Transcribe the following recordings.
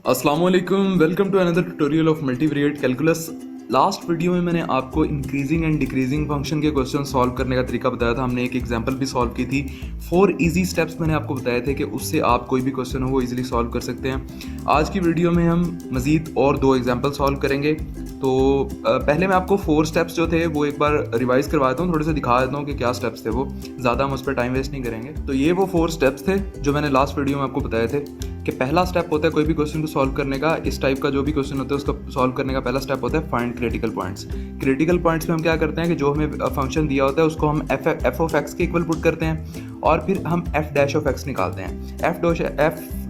अस्सलाम वालेकुम, welcome to another tutorial of multivariate calculus. Last video में मैंने आपको इंक्रीजिंग एंड डिक्रीजिंग फंक्शन के क्वेश्चन सॉल्व करने का तरीका बताया था। हमने एक एग्जांपल भी सॉल्व की थी। 4 इजी स्टेप्स मैंने आपको बताए थे कि उससे आप कोई भी क्वेश्चन हो वो इजीली सॉल्व कर सकते हैं। आज की वीडियो में हम मज़ीद और 2 एग्जांपल सॉल्व करेंगे। तो पहले मैं आपको 4 स्टेप्स जो थे वो एक बार रिवाइज करवा देता हूँ, थोड़े से दिखा देता हूँ कि क्या स्टेप्स थे। वो ज़्यादा हम उस पर टाइम वेस्ट नहीं करेंगे। तो ये वो 4 स्टेप्स थे जो मैंने लास्ट वीडियो में आपको बताए थे कि पहला स्टेप होता है कोई भी क्वेश्चन को सॉल्व करने का। इस टाइप का जो भी क्वेश्चन होता है उसका सॉल्व करने का पहला स्टेप होता है find critical points. Critical points में हम क्या करते हैं कि जो हमें फंक्शन दिया होता है उसको हम एफ ऑफ एक्स के इक्वल पुट करते हैं और फिर हम एफ डैश ऑफ एक्स निकालते हैं। एफ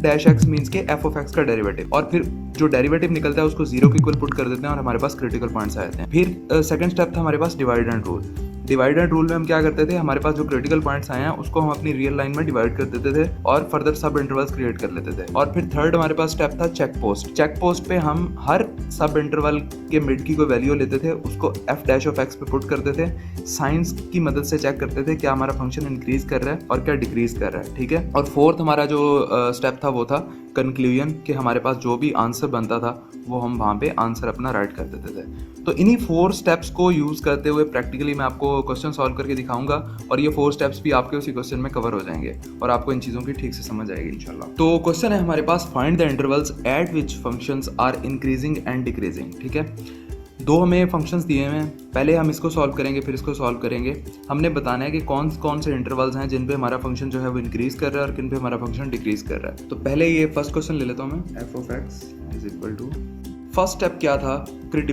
डैश एक्स मीन्स के एफ ऑफ एक्स का डेरिवेटिव, और फिर जो डेरिवेटिव निकलता है उसको 0 के इक्वल पुट कर देते हैं और हमारे पास क्रिटिकल पॉइंट्स आ जाते हैं। फिर सेकंड स्टेप था हमारे पास divide and rule. Divide and rule में हम क्या करते थे, हमारे पास जो क्रिटिकल पॉइंट्स आए हैं उसको हम अपनी रियल लाइन में डिवाइड कर देते थे और फर्दर सब इंटरवल्स क्रिएट कर लेते थे। और फिर थर्ड हमारे पास स्टेप था चेक पोस्ट। चेक पोस्ट पे हम हर सब इंटरवल के मिड की कोई वैल्यू लेते थे, उसको एफ डैश ऑफ एक्स पे पुट करते थे। साइंस की मदद से चेक करते थे क्या हमारा फंक्शन इंक्रीज कर रहा है और क्या डिक्रीज कर रहा है, ठीक है। और फोर्थ हमारा जो स्टेप था वो था कंक्लूजन, कि हमारे पास जो भी आंसर बनता था वो हम वहाँ पे आंसर अपना राइट कर देते थे। तो इन्हीं 4 स्टेप्स को यूज़ करते हुए प्रैक्टिकली मैं आपको क्वेश्चन सॉल्व करके दिखाऊंगा और ये 4 स्टेप्स भी आपके उसी क्वेश्चन में कवर हो जाएंगे और आपको इन चीज़ों की ठीक से समझ आएगी इंशाल्लाह। तो क्वेश्चन है हमारे पास, find the intervals at which functions are increasing and decreasing, ठीक है। 2 हमें फंक्शंस दिए हुए हैं, पहले हम इसको सॉल्व करेंगे फिर इसको सॉल्व करेंगे। हमने बताना है कि कौन कौन से इंटरवल्स हैं जिन पे हमारा फंक्शन जो है वो इंक्रीज कर रहा है और किन पे हमारा फंक्शन डिक्रीज कर रहा है। तो पहले ये फर्स्ट क्वेश्चन ले लेता हूँ मैं, f of x is equal to, first step क्या था,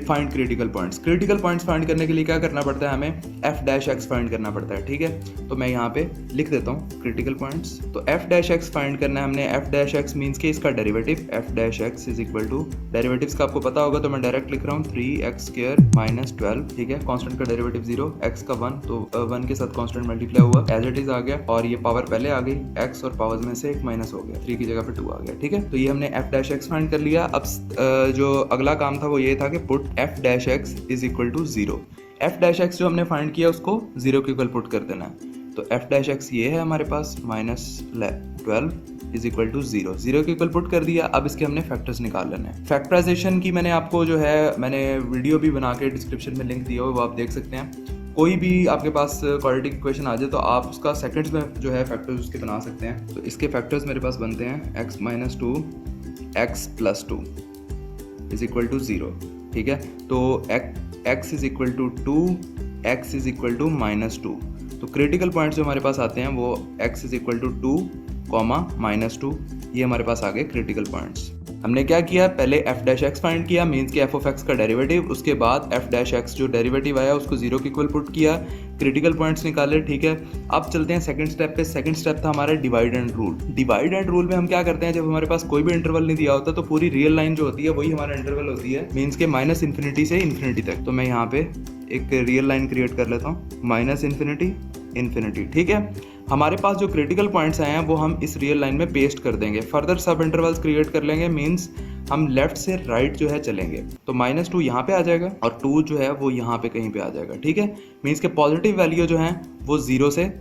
find critical points. Critical points find करने के लिए क्या करना पड़ता है, हमें एफ डैश एक्स फाइंड करना पड़ता है, ठीक है। तो मैं यहाँ पे लिख देता हूँ क्रिटिकल पॉइंट्स। तो एफ डैश एक्स फाइंड करना है हमने। एफ डैश एक्स मीन्स के इसका derivative, f dash x is equal to, derivatives का आपको पता होगा तो मैं डायरेक्ट लिख रहा हूँ 3x² - 12, ठीक है। कांस्टेंट का डेरिवेटिव 0, x का 1, तो 1 के साथ कांस्टेंट मल्टीप्लाई हुआ, एज इट इज आ गया, और ये पावर पहले आ गई, x और पावर्स में से एक माइनस हो गया, 3 की जगह पे 2 आ गया, ठीक है। तो ये हमने एफ डैश एक्स फाइंड कर लिया। अब जो अगला काम था वो ये था कि put f dash x is equal to 0। F dash x जो हमने फाइंड किया उसको 0 के इक्वल पुट कर देना है। तो एफ डैश एक्स ये है हमारे पास, -12 इज इक्वल टू 0, 0 के इक्वल पुट कर दिया। अब इसके हमने फैक्टर्स निकाल लेने हैं। फैक्टराइजेशन की मैंने आपको जो है मैंने वीडियो भी बना के डिस्क्रिप्शन में लिंक दिया हुआ, वो आप देख सकते हैं। कोई भी आपके पास क्वाड्रेटिक इक्वेशन आ जाए तो आप उसका सेकंड्स में जो है फैक्टर्स उसके बना सकते हैं। तो इसके फैक्टर्स मेरे पास बनते हैं x - 2 x + 2 is equal to 0, ठीक है। तो x is equal to 2, x is equal to -2। तो क्रिटिकल पॉइंट्स जो हमारे पास आते हैं वो x इज इक्वल टू 2, -2, ये हमारे पास आ गए क्रिटिकल पॉइंट्स। हमने क्या किया, पहले एफ डैश एक्स फाइंड किया, मीन्स कि एफ ऑफ एक्स का डेरिवेटिव, उसके बाद एफ डैश एक्स जो डेरिवेटिव आया उसको 0 के इक्वल पुट किया, क्रिटिकल पॉइंट्स निकाले, ठीक है। अब चलते हैं सेकंड स्टेप पे। सेकंड स्टेप था हमारा divide and rule. Divide and rule में हम क्या करते हैं, जब हमारे पास कोई भी इंटरवल नहीं दिया होता तो पूरी रियल लाइन जो होती है वही हमारा इंटरवल होती है, मीन्स के -∞ से इन्फिनिटी तक। तो मैं यहाँ पे एक रियल लाइन क्रिएट कर लेता हूँ, -∞, ठीक है। हमारे पास जो क्रिटिकल पॉइंट्स आए हैं वो हम इस रियल लाइन में पेस्ट कर देंगे, फर्दर सब इंटरवल्स क्रिएट कर लेंगे, मींस हम लेफ्ट से राइट जो है चलेंगे। तो -2 यहाँ पे आ जाएगा और 2 जो है वो यहाँ पे कहीं पे आ जाएगा, ठीक है। मींस के पॉजिटिव वैल्यू जो है वो 0 से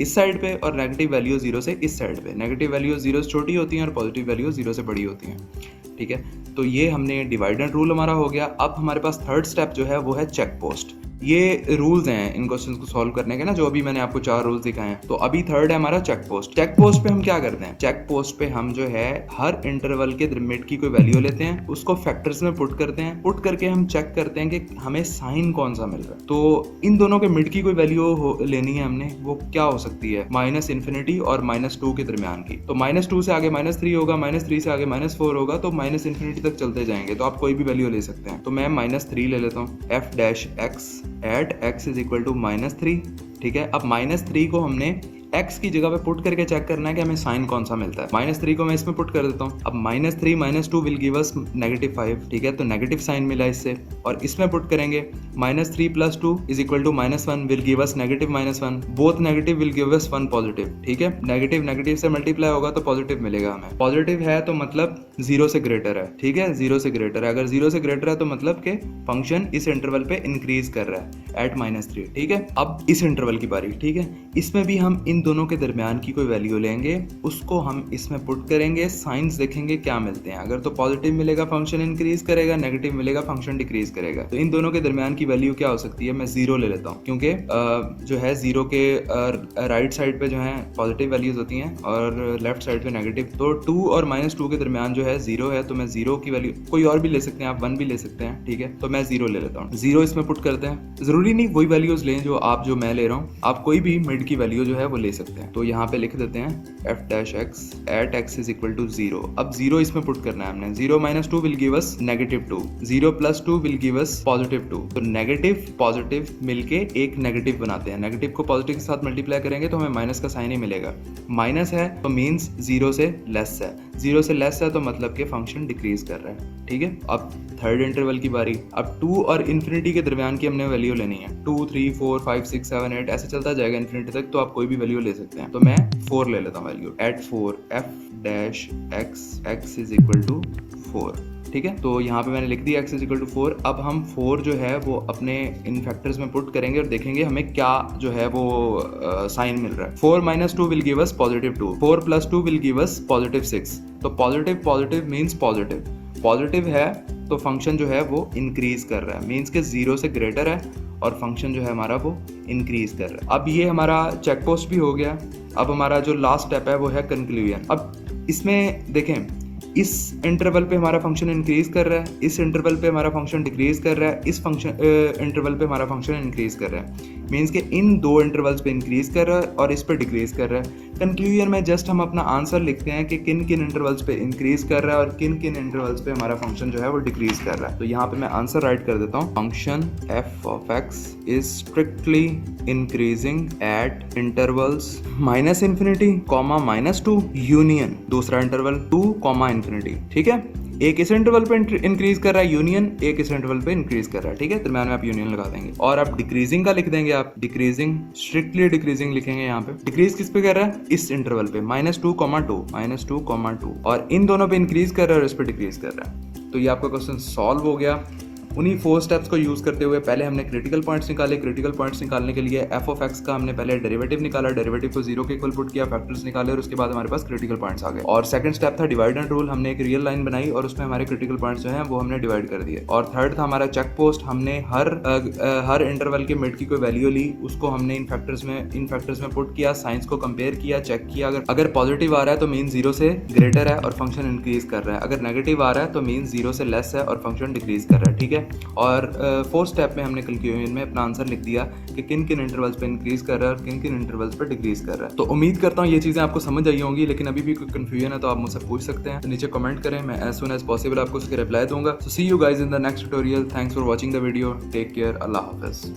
इस साइड पे और नेगेटिव वैल्यू 0 से इस साइड पे। नेगेटिव वैल्यू 0 से छोटी होती हैं और पॉजिटिव वैल्यू 0 से बड़ी होती हैं, ठीक है। तो ये हमने डिवाइड एंड रूल हमारा हो गया। अब हमारे पास थर्ड स्टेप जो है वो है चेक पोस्ट। ये रूल्स हैं इन क्वेश्चंस को सॉल्व करने के ना, जो अभी मैंने आपको 4 रूल्स दिखाए हैं। तो अभी थर्ड है हमारा चेक पोस्ट। चेक पोस्ट पे हम क्या करते हैं, चेक पोस्ट पे हम जो है हर इंटरवल के मिड की कोई वैल्यू लेते हैं, उसको फैक्टर्स में पुट करते हैं, पुट करके हम चेक करते हैं कि हमें साइन कौन सा मिल रहा है। तो इन दोनों के मिड की कोई वैल्यू लेनी है हमने, वो क्या हो सकती है, -∞ और -2 के दरमियान की। तो -2 से आगे -3 होगा, -3 से आगे -4 होगा, तो -∞ तक चलते जाएंगे। तो आप कोई भी वैल्यू ले सकते हैं। तो मैं -3 ले लेता हूँ, f dash x at x is equal to -3, ठीक है। अब -3 को हमने x की जगह पे पुट करके चेक करना है कि हमें साइन कौन सा मिलता है। -3 को मैं इसमें पुट कर देता हूँ। अब -3 - 2 विल गिव अस -5, ठीक है। तो नेगेटिव साइन मिला इससे, और इसमें पुट करेंगे -3 + 2 is equal to -1 will give us -1, both negative will give us 1 positive, ठीक है। नेगेटिव नेगेटिव से मल्टीप्लाई होगा तो पॉजिटिव मिलेगा हमें। पॉजिटिव है तो मतलब 0 से ग्रेटर है, ठीक है, 0 से ग्रेटर है। अगर 0 से ग्रेटर है तो मतलब कि फंक्शन इस इंटरवल पे इंक्रीज कर रहा है एट -3, ठीक है। अब इस इंटरवल की बारी, ठीक है। इसमें भी हम इन दोनों के दरमियान की कोई वैल्यू लेंगे, उसको हम इसमें पुट करेंगे, साइंस देखेंगे क्या मिलते हैं। अगर तो पॉजिटिव मिलेगा फंक्शन इंक्रीज करेगा, नेगेटिव मिलेगा फंक्शन डिक्रीज करेगा। तो इन दोनों के दरमियान की वैल्यू क्या हो सकती है, मैं 0 ले लेता हूँ, क्योंकि जो है 0 के राइट साइड पे जो है पॉजिटिव वैल्यूज होती हैं और लेफ्ट साइड पे नेगेटिव। तो 2 और -2 के दरमियान जो है 0 है, तो मैं 0 की वैल्यू, कोई और भी ले सकते हैं आप, 1 भी ले सकते हैं, ठीक है। तो मैं 0 ले लेता हूँ, 0 इसमें पुट करते हैं। जरूरी नहीं वही वैल्यूज लें जो मैं ले रहा हूँ, आप कोई भी मिड की वैल्यू जो है वो ले सकते हैं। तो यहाँ पे लिख देते हैं f' at x is equal to 0। अब 0 इसमें पुट करना है हमने। 0 - 2 will give us -2, 0 + 2 will give us +2। तो नेगेटिव पॉजिटिव मिलके एक नेगेटिव बनाते हैं। नेगेटिव को पॉजिटिव के साथ मल्टीप्लाई करेंगे तो हमें माइनस का साइन ही मिलेगा। माइनस है तो मीन्स 0 से लेस है, 0 से लेस है तो मतलब कि फंक्शन डिक्रीज कर रहा है, ठीक है। अब थर्ड इंटरवल की बारी। अब 2 और इन्फिनिटी के दरमियान की हमने वैल्यू लेनी है। 2, 3, 4, 5, 6, 7, 8 ऐसे चलता जाएगा इन्फिनिटी तक, तो आप कोई भी वैल्यू ले सकते हैं। तो मैं 4 ले लेता हूँ value. At 4 f' x is equal to 4, ठीक है। तो यहाँ पे मैंने लिख दिया x is equal to 4। अब हम 4 जो है वो अपने इन फैक्टर्स में पुट करेंगे और देखेंगे हमें क्या जो है वो साइन मिल रहा है। 4 - 2 will give us +2, 4 + 2 will give us +6। तो पॉजिटिव मीन्स पॉजिटिव है तो फंक्शन जो है वो इंक्रीज कर रहा है, मीन्स के 0 से ग्रेटर है और फंक्शन जो है हमारा वो इंक्रीज कर रहा है। अब ये हमारा चेक पोस्ट भी हो गया। अब हमारा जो लास्ट स्टेप है वो है कंक्लूजन। अब इसमें देखें, इस इंटरवल पे हमारा फंक्शन इंक्रीज कर रहा है, इस इंटरवल पे हमारा फंक्शन डिक्रीज कर रहा है, इस फंक्शन इंटरवल पे हमारा फंक्शन इंक्रीज कर रहा है। मीन्स के इन 2 इंटरवल्स पे इंक्रीज कर रहा है और इस पे डिक्रीज कर रहा है। कंक्लूजन में जस्ट हम अपना आंसर लिखते हैं कि किन किन इंटरवल्स पे इंक्रीज कर रहा है और किन किन इंटरवल्स पे हमारा फंक्शन जो है वो डिक्रीज कर रहा है। तो यहाँ पे मैं आंसर राइट कर देता हूँ। Function f(x) is strictly increasing at intervals -∞, -2 union दूसरा इंटरवल 2, इन्फिनिटी, ठीक है। एक इस इंटरवल पे इंक्रीज कर रहा है यूनियन, एक इस इंटरवल पे इंक्रीज कर रहा है, ठीक है। दरम्यान में आप यूनियन लगा देंगे और आप डिक्रीजिंग का लिख देंगे। आप डिक्रीजिंग, स्ट्रिक्टली डिक्रीजिंग लिखेंगे। यहाँ पे डिक्रीज किस पे कर रहा है, इस इंटरवल पे -2, और इन दोनों पे इंक्रीज कर रहा है और इस पे डिक्रीज कर रहा है। तो ये आपका क्वेश्चन सॉल्व हो गया। उन्हीं 4 स्टेप्स को यूज़ करते हुए पहले हमने क्रिटिकल पॉइंट्स निकाले। क्रिटिकल पॉइंट्स निकालने के लिए f(x) का हमने पहले डेरिवेटिव निकाला, डेरिवेटिव को 0 के इक्वल पुट किया, फैक्टर्स निकाले और उसके बाद हमारे पास क्रिटिकल पॉइंट्स आ गए। और सेकंड स्टेप था डिवाइड एंड रूल। हमने एक रियल लाइन बनाई और उसमें हमारे क्रिटिकल पॉइंट्स जो हैं वो हमने डिवाइड कर दिए। और थर्ड था हमारा चेक पोस्ट। हमने हर इंटरवल के मिड की कोई वैल्यू ली, उसको हमने इन फैक्टर्स में पुट किया, साइंस को कंपेयर किया, चेक किया। अगर पॉजिटिव आ रहा है तो मीन 0 से ग्रेटर है और फंक्शन इंक्रीज कर रहा है, अगर नेगेटिव आ रहा है तो मीन 0 से लेस है और फंक्शन डिक्रीज कर रहा है, ठीक है। और 4th स्टेप में हमने कंक्लूजन में अपना आंसर लिख दिया कि किन किन इंटरवल्स पे इंक्रीज कर रहा है और किन किन इंटरवल्स पे डिक्रीज कर रहा है। तो उम्मीद करता हूँ ये चीज़ें आपको समझ आई होंगी, लेकिन अभी भी कोई कंफ्यूजन है तो आप मुझसे पूछ सकते हैं। तो नीचे कमेंट करें, मैं एज सुन एज पॉसिबल आपको उसके रिप्लाई दूंगा। So see you guys in the next tutorial. Thanks for watching the video. Take care. अल्लाह हाफिज।